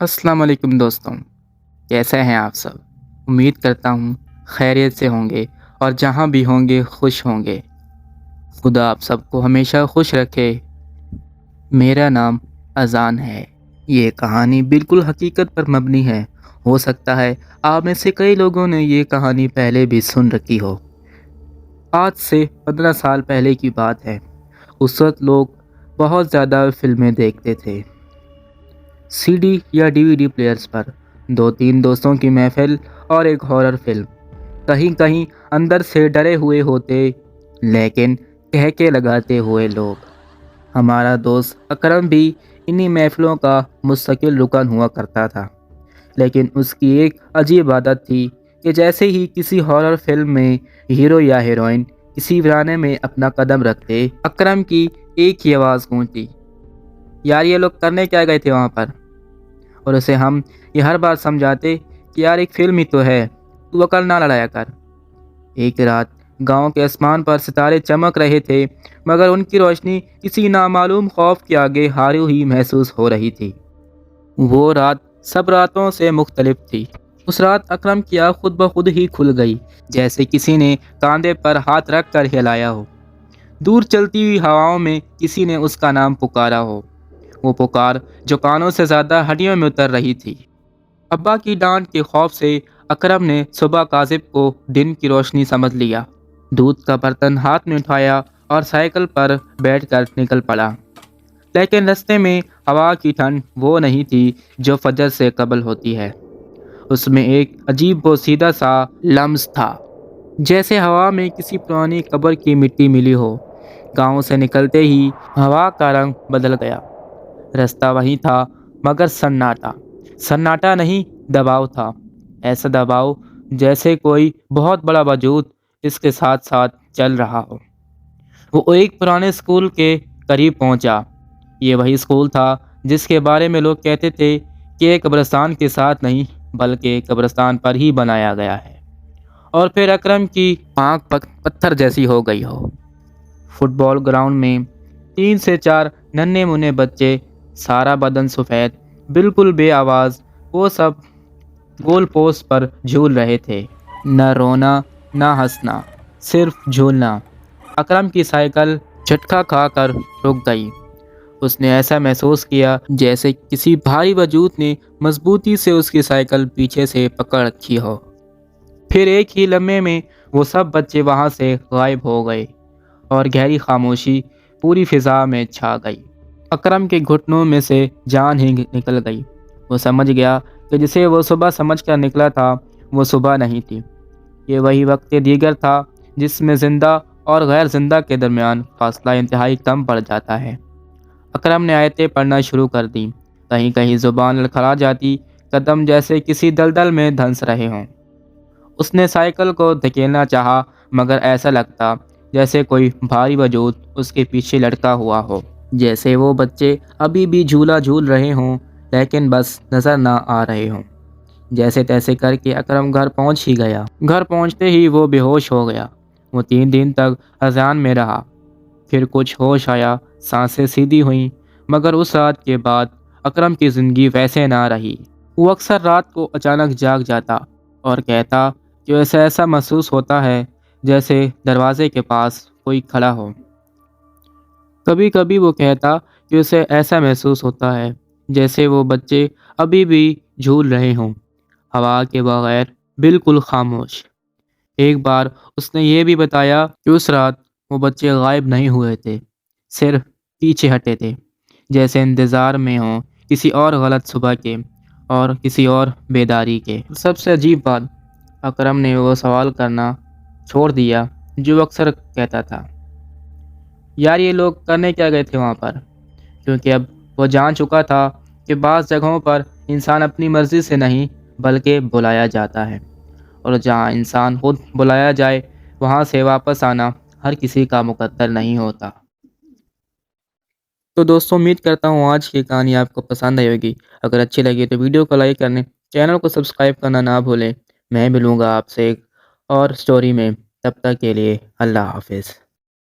अस्सलाम वालेकुम दोस्तों, कैसे हैं आप सब? उम्मीद करता हूँ खैरियत से होंगे और जहाँ भी होंगे खुश होंगे। खुदा आप सबको हमेशा खुश रखे। मेरा नाम अज़ान है। ये कहानी बिल्कुल हकीकत पर मबनी है। हो सकता है आप में से कई लोगों ने ये कहानी पहले भी सुन रखी हो। आज से 15 साल पहले की बात है। उस वक्त लोग बहुत ज़्यादा फिल्में देखते थे, सीडी या डीवीडी प्लेयर्स पर। दो तीन दोस्तों की महफिल और एक हॉरर फिल्म। कहीं कहीं अंदर से डरे हुए होते, लेकिन ठहके लगाते हुए लोग। हमारा दोस्त अकरम भी इन्हीं महफिलों का मुस्तकिल रुकन हुआ करता था। लेकिन उसकी एक अजीब आदत थी कि जैसे ही किसी हॉरर फिल्म में हीरो या हीरोइन किसी वीराने में अपना कदम रखते, अकरम की एक ही आवाज़ गूंजती, यार ये लोग करने क्या गए थे वहाँ पर। और उसे हम ये हर बार समझाते कि यार एक फिल्म ही तो है, तू अकल ना लड़ाया कर। एक रात गांव के आसमान पर सितारे चमक रहे थे, मगर उनकी रोशनी किसी नामालूम खौफ के आगे हारी हुई महसूस हो रही थी। वो रात सब रातों से मुख्तलिफ थी। उस रात अकरम की आँख खुद ब खुद ही खुल गई, जैसे किसी ने कांधे पर हाथ रख कर हिलाया हो। दूर चलती हुई हवाओं में किसी ने उसका नाम पुकारा हो। वो पुकार जो कानों से ज़्यादा हड्डियों में उतर रही थी। अब्बा की डांट के खौफ से अकरम ने सुबह काजिब को दिन की रोशनी समझ लिया। दूध का बर्तन हाथ में उठाया और साइकिल पर बैठकर निकल पड़ा। लेकिन रास्ते में हवा की ठंड वो नहीं थी जो फजर से कबल होती है। उसमें एक अजीब बोसीदा सा लम्स था, जैसे हवा में किसी पुरानी कब्र की मिट्टी मिली हो। गांव से निकलते ही हवा का रंग बदल गया। रास्ता वही था, मगर सन्नाटा। सन्नाटा नहीं, दबाव था। ऐसा दबाव जैसे कोई बहुत बड़ा वजूद इसके साथ साथ चल रहा हो। वो एक पुराने स्कूल के करीब पहुंचा। ये वही स्कूल था जिसके बारे में लोग कहते थे कि ये कब्रिस्तान के साथ नहीं, बल्कि कब्रिस्तान पर ही बनाया गया है। और फिर अकरम की आँख पत्थर जैसी हो गई हो। फुटबॉल ग्राउंड में 3 से 4 नन्हे मुन्ने बच्चे, सारा बदन सफ़ेद, बिल्कुल बेआवाज़, वो सब गोल पोस्ट पर झूल रहे थे। न रोना न हंसना, सिर्फ झूलना। अकरम की साइकिल झटका खाकर रुक गई। उसने ऐसा महसूस किया जैसे किसी भारी वजूद ने मजबूती से उसकी साइकिल पीछे से पकड़ रखी हो। फिर एक ही लम्हे में वो सब बच्चे वहाँ से गायब हो गए और गहरी खामोशी पूरी फिजा में छा गई। अकरम के घुटनों में से जान ही निकल गई। वो समझ गया कि जिसे वो सुबह समझ कर निकला था, वो सुबह नहीं थी। ये वही वक्त दीगर था जिसमें ज़िंदा और गैर ज़िंदा के दरमियान फासला इंतहाई कम पड़ जाता है। अकरम ने आयतें पढ़ना शुरू कर दी। कहीं कहीं ज़ुबान लड़खड़ा जाती, कदम जैसे किसी दलदल में धंस रहे हों। उसने साइकिल को धकेलना चाहा, मगर ऐसा लगता जैसे कोई भारी वजूद उसके पीछे लटका हुआ हो, जैसे वो बच्चे अभी भी झूला झूल रहे हों, लेकिन बस नज़र ना आ रहे हों। जैसे तैसे करके अकरम घर पहुंच ही गया। घर पहुंचते ही वो बेहोश हो गया। वो 3 दिन तक अजान में रहा। फिर कुछ होश आया, सांसें सीधी हुईं, मगर उस रात के बाद अकरम की ज़िंदगी वैसे ना रही। वो अक्सर रात को अचानक जाग जाता और कहता कि उसे ऐसा महसूस होता है जैसे दरवाजे के पास कोई खड़ा हो। कभी कभी वो कहता कि उसे ऐसा महसूस होता है जैसे वो बच्चे अभी भी झूल रहे हों, हवा के बगैर, बिल्कुल खामोश। एक बार उसने ये भी बताया कि उस रात वो बच्चे गायब नहीं हुए थे, सिर्फ पीछे हटे थे, जैसे इंतज़ार में हों किसी और गलत सुबह के और किसी और बेदारी के। सबसे अजीब बात, अकरम ने वो सवाल करना छोड़ दिया जो वो अक्सर कहता था, यार ये लोग करने क्या गए थे वहाँ पर। क्योंकि अब वो जान चुका था कि बाज़ जगहों पर इंसान अपनी मर्ज़ी से नहीं, बल्कि बुलाया जाता है, और जहाँ इंसान खुद बुलाया जाए वहाँ से वापस आना हर किसी का मुकद्दर नहीं होता। तो दोस्तों, उम्मीद करता हूँ आज की कहानी आपको पसंद आई होगी। अगर अच्छी लगी तो वीडियो को लाइक करने, चैनल को सब्सक्राइब करना ना भूलें। मैं मिलूँगा आपसे एक और स्टोरी में, तब तक के लिए अल्लाह हाफिज़।